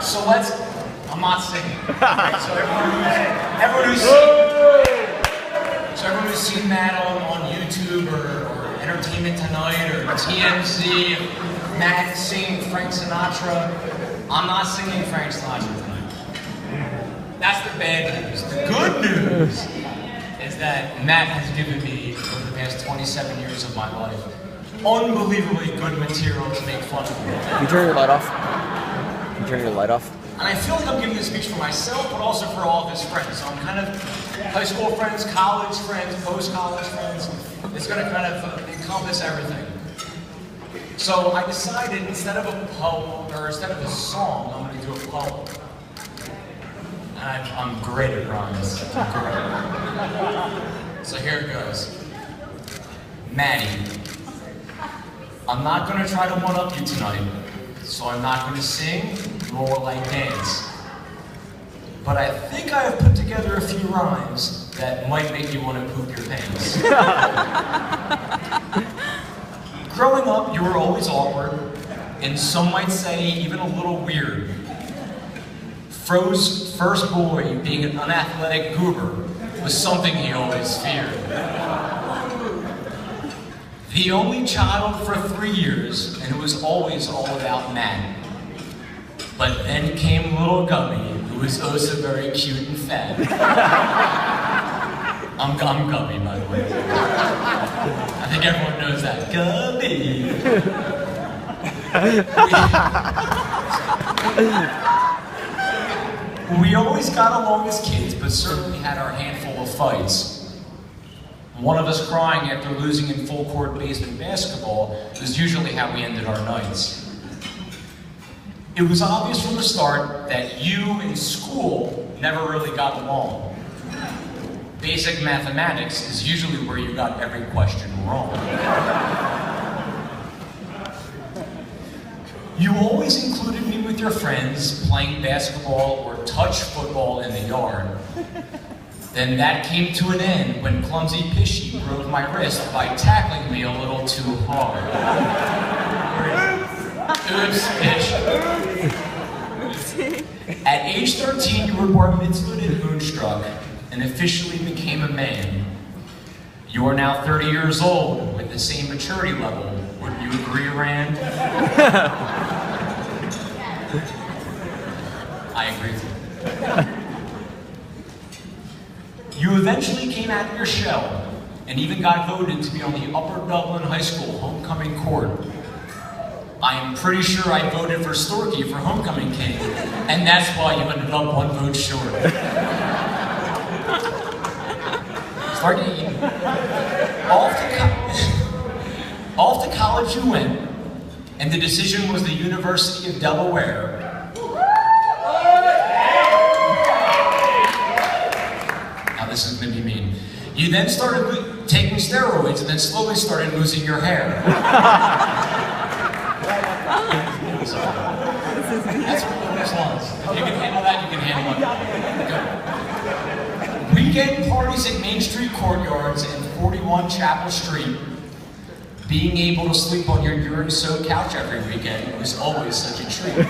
So I'm not singing. Right? So everyone who's seen Matt on YouTube or Entertainment Tonight or TMZ, Matt singing Frank Sinatra. I'm not singing Frank Sinatra tonight. That's the bad news. The good news is that Matt has given me, over the past 27 years of my life, unbelievably good material to make fun of me. Can you turn your light off? Can you turn your light off? And I feel like I'm giving this speech for myself, but also for all of his friends. So I'm kind of high school friends, college friends, post-college friends. It's going to kind of encompass everything. So I decided instead of a poem, or instead of a song, I'm going to do a poem. And I'm great at rhymes. I'm great. So here it goes. Maddie, I'm not going to try to one-up you tonight, so I'm not going to sing, nor will I dance. But I think I have put together a few rhymes that might make you want to poop your pants. Growing up, you were always awkward, and some might say even a little weird. Fro's first boy, being an unathletic goober, was something he always feared. The only child for 3 years, and it was always all about Matt. But then came little Gummy, who was oh so very cute and fat. I'm Gummy, by the way. I think everyone knows that. Gummy! We always got along as kids, but certainly had our handful of fights. One of us crying after losing in full-court basement basketball was usually how we ended our nights. It was obvious from the start that you in school never really got along. Basic mathematics is usually where you got every question wrong. You always included me with your friends playing basketball or touch football in the yard. Then that came to an end when clumsy Pishy broke my wrist by tackling me a little too hard. Oops, Pish. At age 13, you were bar mitzvahed and moonstruck and officially became a man. You are now 30 years old with the same maturity level. Wouldn't you agree, Rand? I agree with you. You eventually came out of your shell and even got voted to be on the Upper Dublin High School homecoming court. I am pretty sure I voted for Storky for homecoming king, and that's why you ended up 1 vote short. Storky, off to college you went, and the decision was the University of Delaware. This is going to be mean. You then started taking steroids and then slowly started losing your hair. That's what this was. If you can handle that, you can handle it. Good. Weekend parties at Main Street Courtyards and 41 Chapel Street. Being able to sleep on your urine-soaked couch every weekend was always such a treat.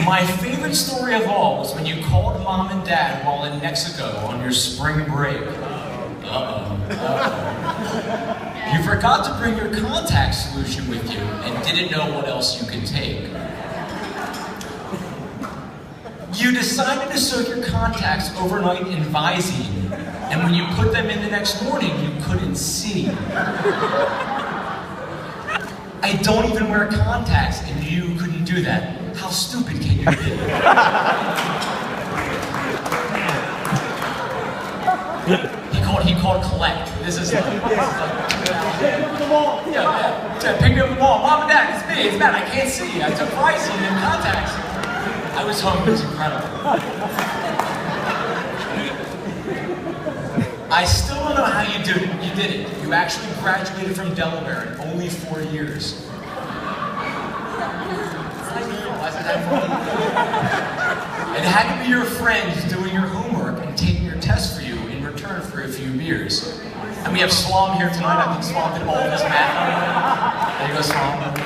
My favorite story of all was when you called Mom and Dad while in Mexico on your spring break. You forgot to bring your contact solution with you and didn't know what else you could take. You decided to soak your contacts overnight in Visine, and when you put them in the next morning, you couldn't see. I don't even wear contacts, and you couldn't do that. How stupid can you be? He called collect. This is like pick me up the ball. Mom and Dad, it's me, it's Matt, I can't see. I took Visine and contacts. I was home, it was incredible. I still don't know how you did it. You actually graduated from Delaware in only 4 years. It had to be your friends doing your homework and taking your test for you in return for a few beers. And we have Slom here tonight. I think Slom did all of his math. There he this one.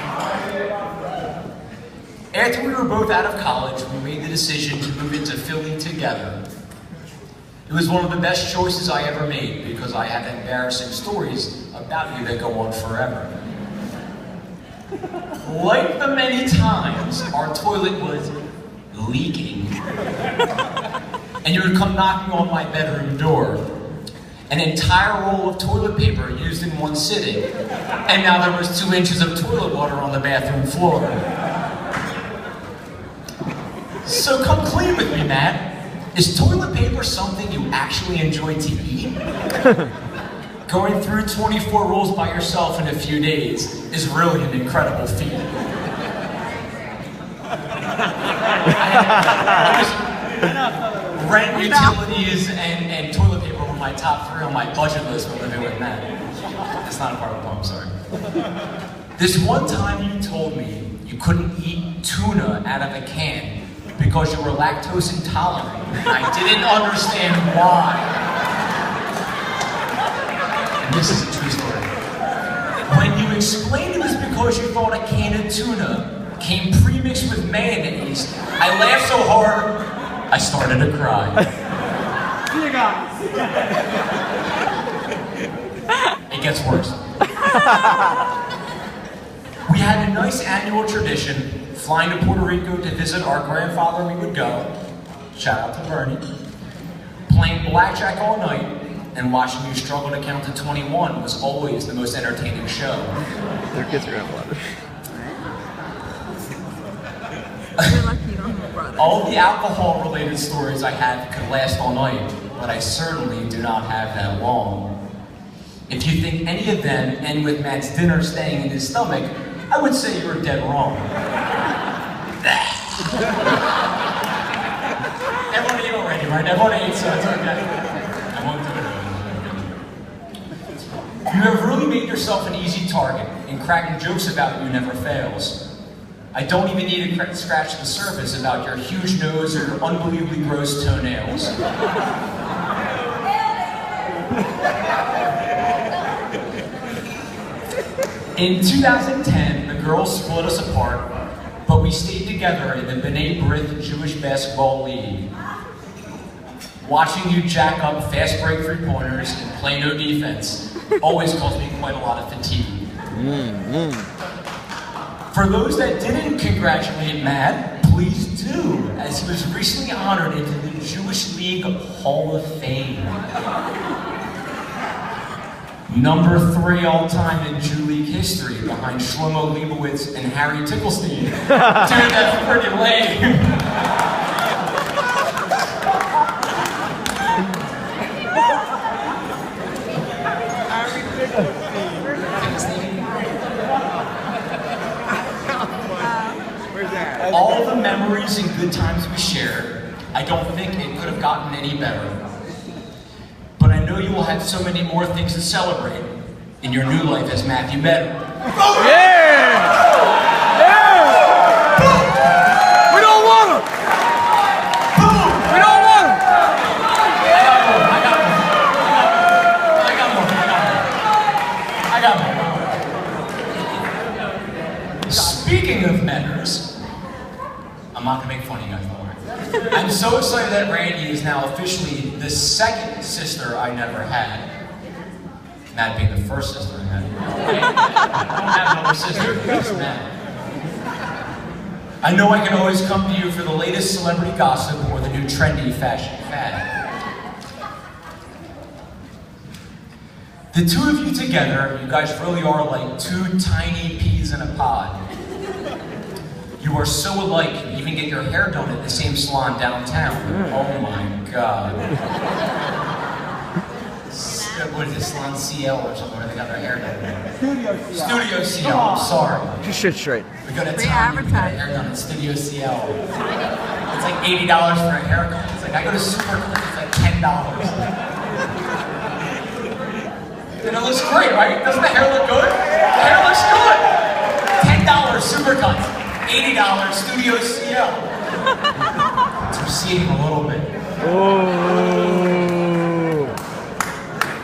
After we were both out of college, we made the decision to move into Philly together. It was one of the best choices I ever made because I have embarrassing stories about you that go on forever. Like the many times our toilet was leaking, and you would come knocking on my bedroom door, an entire roll of toilet paper used in one sitting, and now there was 2 inches of toilet water on the bathroom floor. So come clean with me, Matt. Is toilet paper something you actually enjoy to eat? Going through 24 rolls by yourself in a few days is really an incredible feat. Rent, utilities, and toilet paper were my top 3 on my budget list when living with Matt. That's not a part of the poem, sorry. This one time you told me you couldn't eat tuna out of a can because you were lactose intolerant. I didn't understand why. And this is a true story. When you explained it was because you thought a can of tuna came pre-mixed with mayonnaise, I laughed so hard, I started to cry. See you guys. It gets worse. We had a nice annual tradition, flying to Puerto Rico to visit our grandfather. We would go, shout out to Bernie, playing blackjack all night, and watching you struggle to count to 21 was always the most entertaining show. Their kids are grandfather. You're lucky you don't have a brother. All the alcohol-related stories I have could last all night, but I certainly do not have that long. If you think any of them end with Matt's dinner staying in his stomach, I would say you're dead wrong. Everyone ate already, right? Everyone ate, so it's okay. I won't do it. You have really made yourself an easy target, and cracking jokes about you never fails. I don't even need to scratch the surface about your huge nose or your unbelievably gross toenails. In 2010, the girls split us apart, but we stayed together in the B'nai B'rith Jewish Basketball League. Watching you jack up fast break 3-pointers and play no defense always caused me quite a lot of fatigue. For those that didn't congratulate Matt, please do, as he was recently honored into the Jewish League Hall of Fame. Number 3 all-time in Jew League history, behind Shlomo Leibowitz and Harry Tickelstein. Dude, that's pretty lame. All the memories and good times we shared, I don't think it could have gotten any better. But I know you will have so many more things to celebrate in your new life as Matthew Medder. Yeah! Yeah! We don't want him! We don't want him! I got more. Speaking of Medders, I'm not gonna make fun of you guys, don't worry. I'm so excited that Randy is now officially the second sister I never had. Matt being the first sister I had. I don't have another sister, just Matt. I know I can always come to you for the latest celebrity gossip or the new trendy fashion fad. The two of you together, you guys really are like 2 tiny peas in a pod. You are so alike, you even get your hair done at the same salon downtown. Oh my God. What is it, Salon CL or something where they got their hair done? Studio CL, I'm sorry. Just shit straight. We go to Free town, you get your advertising. hair done at Studio CL. It's like $80 for a haircut. It's like, I go to Supercut, it's like $10. And it looks great, right? Doesn't the hair look good? The hair looks good. $10 Supercut. $80 Studio CL. It's receding a little bit. Oh.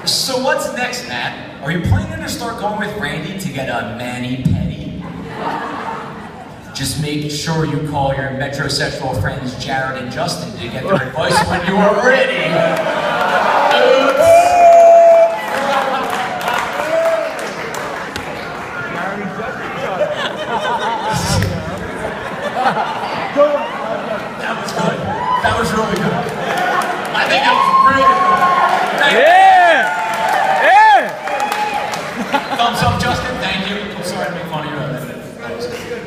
So what's next, Matt? Are you planning to start going with Randy to get a mani-pedi? Just make sure you call your metrosexual friends Jared and Justin to get their advice when you are ready. That was good. That was really good. I think that was really good. Yeah! Yeah! Thumbs up, Justin. Thank you. I'm sorry to make fun of you. That was good.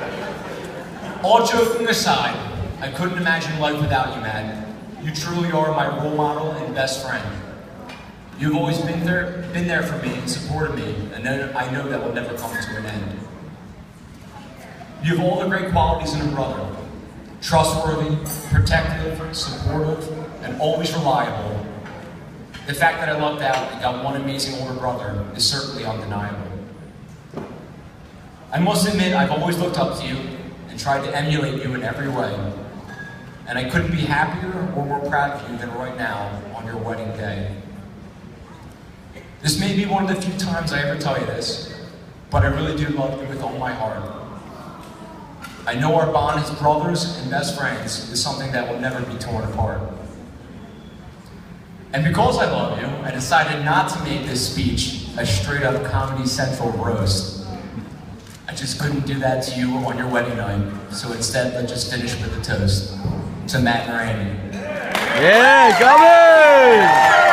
All joking aside, I couldn't imagine life without you, Matt. You truly are my role model and best friend. You've always been there for me and supported me, and I know that will never come to an end. You have all the great qualities in a brother. Trustworthy, protective, supportive, and always reliable. The fact that I lucked out and got one amazing older brother is certainly undeniable. I must admit, I've always looked up to you and tried to emulate you in every way. And I couldn't be happier or more proud of you than right now on your wedding day. This may be one of the few times I ever tell you this, but I really do love you with all my heart. I know our bond as brothers and best friends is something that will never be torn apart. And because I love you, I decided not to make this speech a straight-up Comedy Central roast. I just couldn't do that to you on your wedding night, so instead let's just finish with a toast to Matt and Randy. Yeah, Gummy!